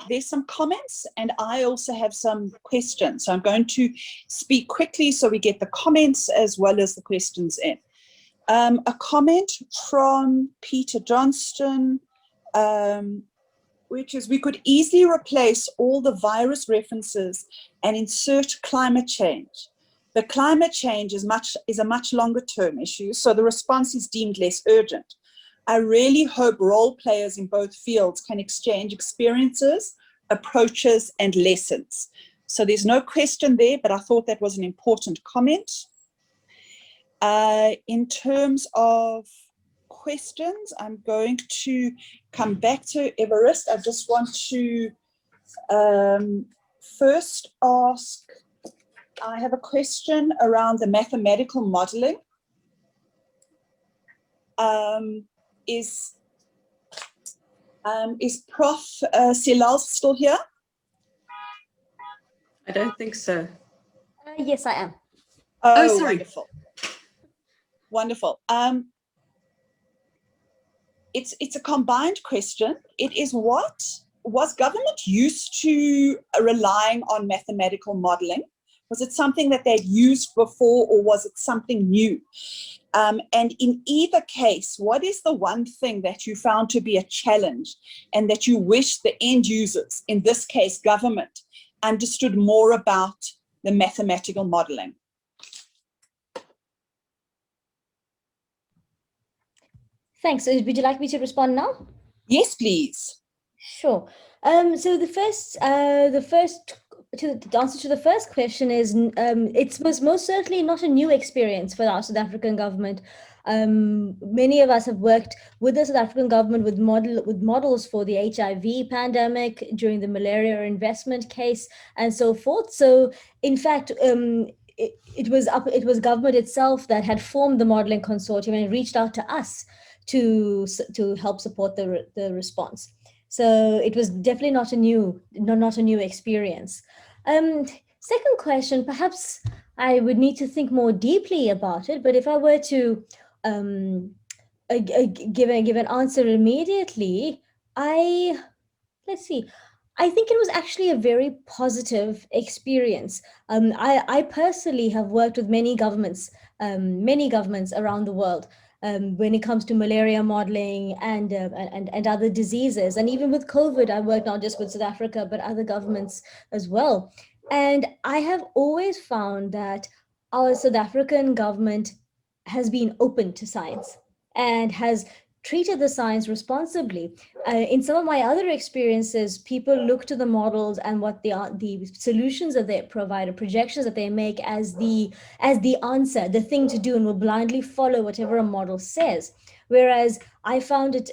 there's some comments and I also have some questions. So I'm going to speak quickly so we get the comments as well as the questions in. A comment from Peter Johnston, which is, we could easily replace all the virus references and insert climate change. But climate change is a much longer term issue, so the response is deemed less urgent. I really hope role players in both fields can exchange experiences, approaches, and lessons. So there's no question there, but I thought that was an important comment. In terms of questions, I'm going to come back to Everest. I just want to first ask, I have a question around the mathematical modeling. Is Prof. Silal still here? I don't think so. Yes, I am. Oh, sorry. Wonderful. Wonderful. It's a combined question. It is, what was government used to relying on mathematical modeling? Was it something that they'd used before, or was it something new? And in either case, what is the one thing that you found to be a challenge and that you wish the end users, in this case government, understood more about the mathematical modeling? Thanks. Would you like me to respond now? Yes, please. Sure. So the answer to the first question is, it was most certainly not a new experience for our South African government. Many of us have worked with the South African government with models for the HIV pandemic, during the malaria investment case, and so forth. So, in fact, it was government itself that had formed the modeling consortium and reached out to us to help support the response. So it was definitely not a new experience. Second question, perhaps I would need to think more deeply about it, but if I were to give an answer immediately, let's see. I think it was actually a very positive experience. I personally have worked with many governments around the world when it comes to malaria modeling and other diseases. And even with COVID, I worked not just with South Africa, but other governments as well. And I have always found that our South African government has been open to science and has treated the science responsibly. In some of my other experiences, people look to the models and what the solutions that they provide, or projections that they make as the answer, the thing to do, and will blindly follow whatever a model says. Whereas I found it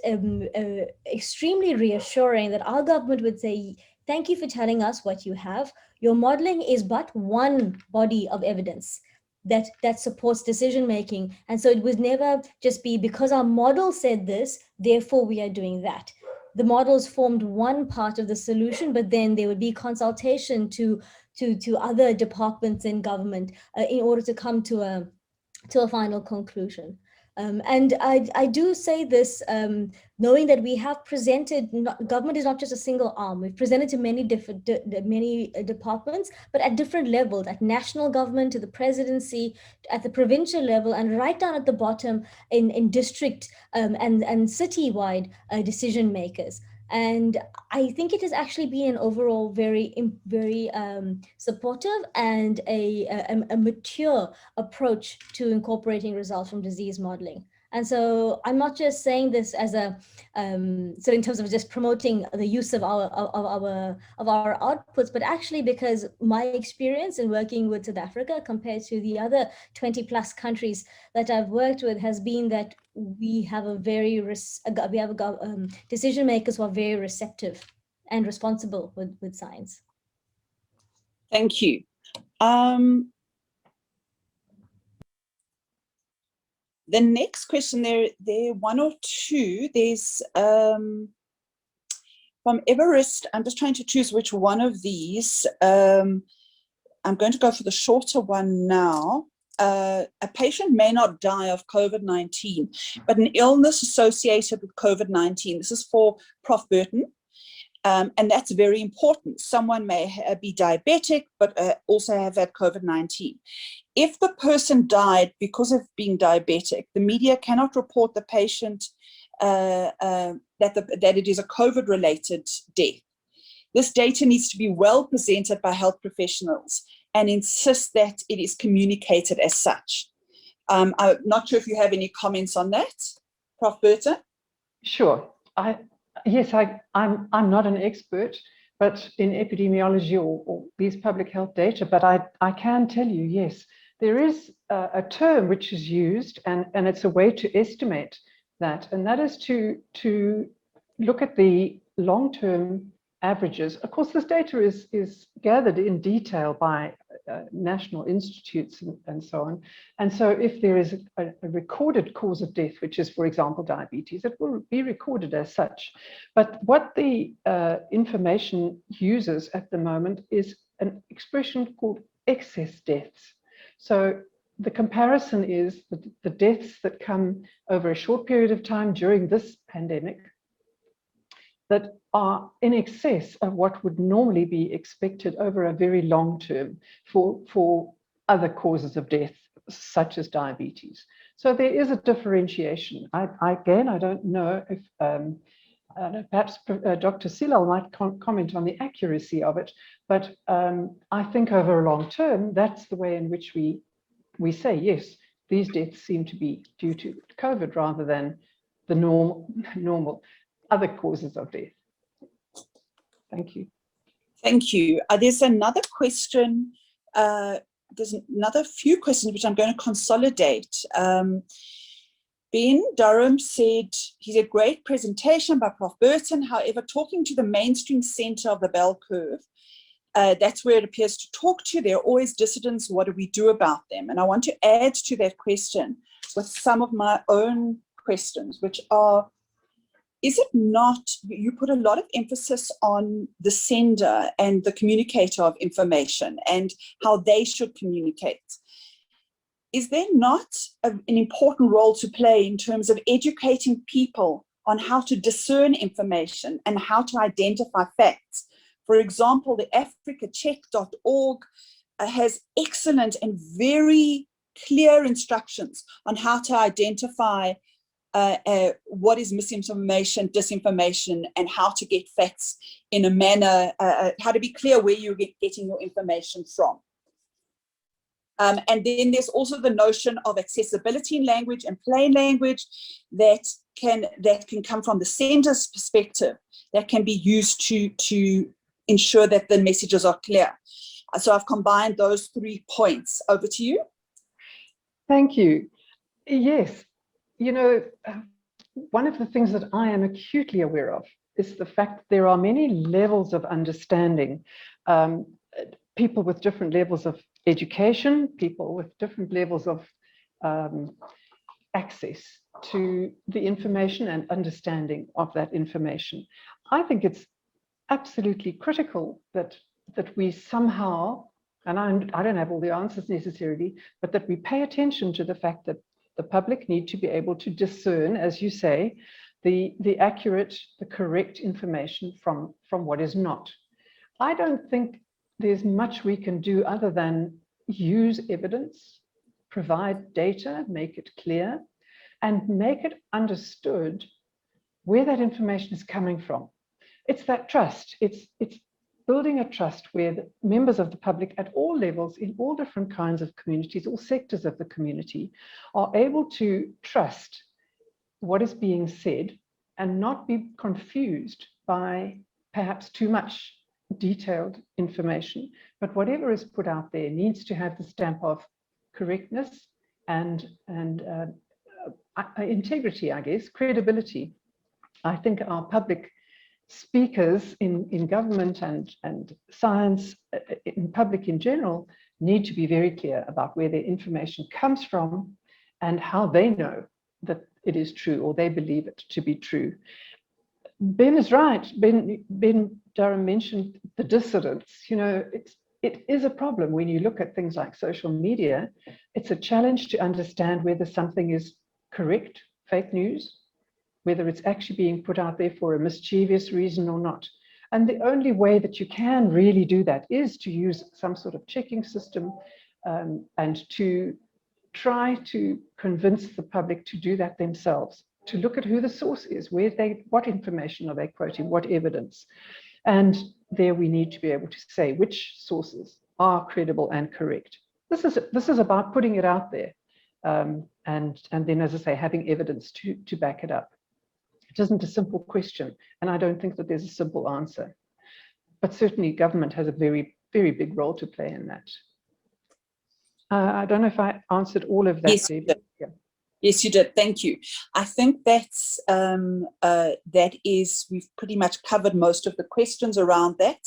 extremely reassuring that our government would say, thank you for telling us what you have. Your modeling is but one body of evidence that supports decision making. And so it would never just be because our model said this, therefore we are doing that. The models formed one part of the solution, but then there would be consultation to other departments in government in order to come to a final conclusion. And I do say this, knowing that we have presented, government is not just a single arm. We've presented to many different departments, but at different levels, at national government, to the presidency, at the provincial level, and right down at the bottom in district and citywide decision makers. And I think it has actually been an overall very supportive and a mature approach to incorporating results from disease modeling. And so I'm not just saying this as a so in terms of just promoting the use of our outputs, but actually because my experience in working with South Africa compared to the other 20 plus countries that I've worked with has been that we have decision makers who are very receptive and responsible with science. Thank you. The next question, there are one or two. There's from Everest. I'm just trying to choose which one of these. I'm going to go for the shorter one now. A patient may not die of COVID-19, but an illness associated with COVID-19. This is for Prof. Burton. And that's very important. Someone may be diabetic, but also have had COVID-19. If the person died because of being diabetic, the media cannot report the patient that it is a COVID-related death. This data needs to be well presented by health professionals and insist that it is communicated as such. I'm not sure if you have any comments on that, Prof. Burton? Sure. Yes, I'm not an expert, but in epidemiology or these public health data, but I can tell you, yes, there is a term which is used, and it's a way to estimate that, and that is to look at the long-term averages. Of course, this data is gathered in detail by national institutes and so on. And so if there is a recorded cause of death, which is, for example, diabetes, it will be recorded as such. But what the information uses at the moment is an expression called excess deaths. So the comparison is the deaths that come over a short period of time during this pandemic that are in excess of what would normally be expected over a very long term for other causes of death, such as diabetes. So there is a differentiation. Again, I don't know if perhaps Dr. Silal might comment on the accuracy of it, but I think over a long term, that's the way in which we say, yes, these deaths seem to be due to COVID rather than the normal other causes of death. Thank you. Thank you. There's another question. There's another few questions which I'm going to consolidate. Ben Durham said, he's a great presentation by Prof. Burton. However, talking to the mainstream center of the bell curve, that's where it appears to talk to. There are always dissidents. What do we do about them? And I want to add to that question with some of my own questions, which are, is it not, you put a lot of emphasis on the sender and the communicator of information and how they should communicate. Is there not an important role to play in terms of educating people on how to discern information and how to identify facts? For example, the africacheck.org has excellent and very clear instructions on how to identify what is misinformation, disinformation, and how to get facts in a manner, how to be clear where you're getting your information from. And then there's also the notion of accessibility in language and plain language that can come from the sender's perspective, that can be used to ensure that the messages are clear. So I've combined those 3 points. Over to you. Thank you. Yes. You know, one of the things that I am acutely aware of is the fact that there are many levels of understanding. People with different levels of education, people with different levels of access to the information and understanding of that information. I think it's absolutely critical that we somehow, and I don't have all the answers necessarily, but that we pay attention to the fact that the public need to be able to discern, as you say, the accurate, the correct information from what is not. I don't think there's much we can do other than use evidence, provide data, make it clear, and make it understood where that information is coming from. It's that trust. It's building a trust where the members of the public at all levels, in all different kinds of communities, all sectors of the community, are able to trust what is being said and not be confused by perhaps too much detailed information. But whatever is put out there needs to have the stamp of correctness and integrity, I guess, credibility. I think our public speakers in government and science, in public in general, need to be very clear about where their information comes from and how they know that it is true or they believe it to be true. Ben is right. Ben Durham mentioned the dissidents. You know, it is a problem when you look at things like social media. It's a challenge to understand whether something is correct, fake news, whether it's actually being put out there for a mischievous reason or not. And the only way that you can really do that is to use some sort of checking system, and to try to convince the public to do that themselves, to look at who the source is, what information are they quoting, what evidence. And there we need to be able to say which sources are credible and correct. This is about putting it out there, and then, as I say, having evidence to back it up. It isn't a simple question, and I don't think that there's a simple answer. But certainly government has a very, very big role to play in that. I don't know if I answered all of that. Yes, Debbie. Yeah. Yes, you did. Thank you. I think that's we've pretty much covered most of the questions around that.